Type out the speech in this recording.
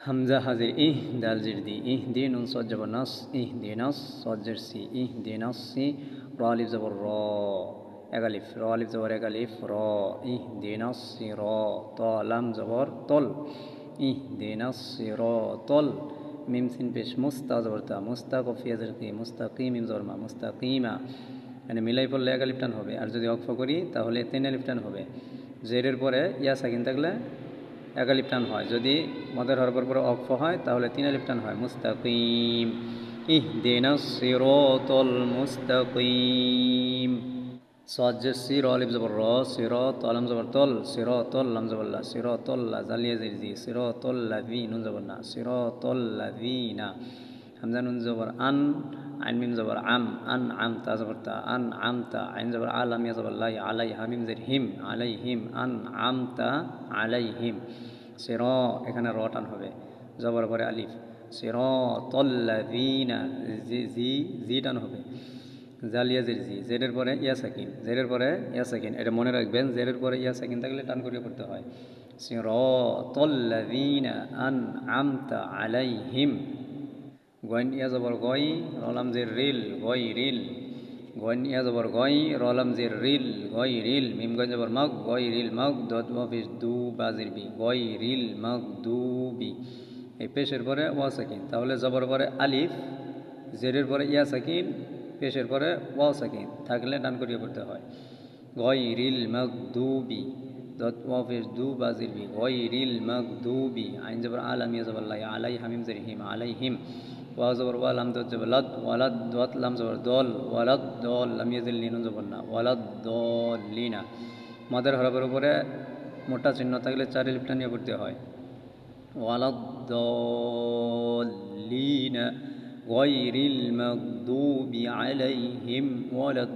হামজা হাজির ইহ দাল জির দি ইহ দি নুন সদ জবর নাস ইহ দিনাস সদ জের সি ইহ দিনাস সি র আলিফ জবর র এক আলিফ র আলিফ জবর এক আলিফ র ইহ দিনাস সি র ত লাম জবর তল ইহ দিনাস সি র তল মিম সিন পেশ মুস্তা জবর তা মুস্তা কফি হাজির কি মুস্তাকিম মিম জবর মা মুস্তাকিমা মানে মিলাই পড়লে এক আলিফ টান হবে আর যদি অক্ফ করি তাহলে 3 আলিফ টান হবে জেরের পরে ইয়া সাকিন থাকলে এক আলিফ টান হয় যদি মদের হরফের পরে অক্ফ হয় তাহলে 3 আলিফ টান হয় মুস্তাকিম ইহদিনাস সিরাতাল মুস্তাকিম সদ জের সি র আলিফ জবর র সিরাত লাম জবর তল সিরাতাল লাম জবর লা সিরাতাল লা জালিয়া জির জি সিরাতাল লাযী নুন জবর না সিরাতাল লাযীনা হামজা নুন জবর আন আইন মিম জবর আম আন আম তা জবর তা আন আম তা আইন জবর আলাম ইয়া জবর লাই আলাই হামিম জের হিম আলাইহিম আন আম তা আলাইহিম সির এখানে র টান হবে জবর পরে আলিফ সিরাতাল্লাযীনা জি জি টান হবে জালিয়া জির জি জেরের পরে ইয়া সাকিন জেরের পরে ইয়া সাকিন এটা মনে রাখবেন জেরের পরে ইয়া সাকিন থাকলে টান করে পড়তে হয় সিরাতাল্লাযীনা আনআমতা আলাইহিম গয়ন ইয়া জবর গয় রলাম জের রিল গয় রিল গয়ন ইয়া জবর গয় রলাম জের রিল গয় রিল মিম গয় জবর মগ গয় রিল মগ দত ওয়াফিস দু বাজির বি গয় রিল মগ দু বি এই পেশের পরে ওয়া সাকিন তাহলে জবর পরে আলিফ জেরের পরে ইয়া সাকিন পেশের পরে ওয়া সাকিন থাকলে ডান করিয়ে পড়তে হয় গয় রিল মগ দু বি দত ওয়াফিস দু বাজির বি গয় রিল মগ দু বি আইন জবর আলাম ইয়া জবর লাই আলাই হামিম জের হিম আলাইহিম ওয়া জবর ওয়া লাম দত জবর লাদ ওয়ালাদ দত লাম জবর দল ওয়ালাদ দল লাম ইয়াজিল লিন জবর না ওয়ালাদ দলিনা মাদের হরফের উপরে মোটা চিহ্ন থাকলে 4 আলিফ টানিয়ে পড়তে হয় ওয়ালাদ দলিনা গায়রিল মাগদুবি আলাইহিম ওয়ালাদ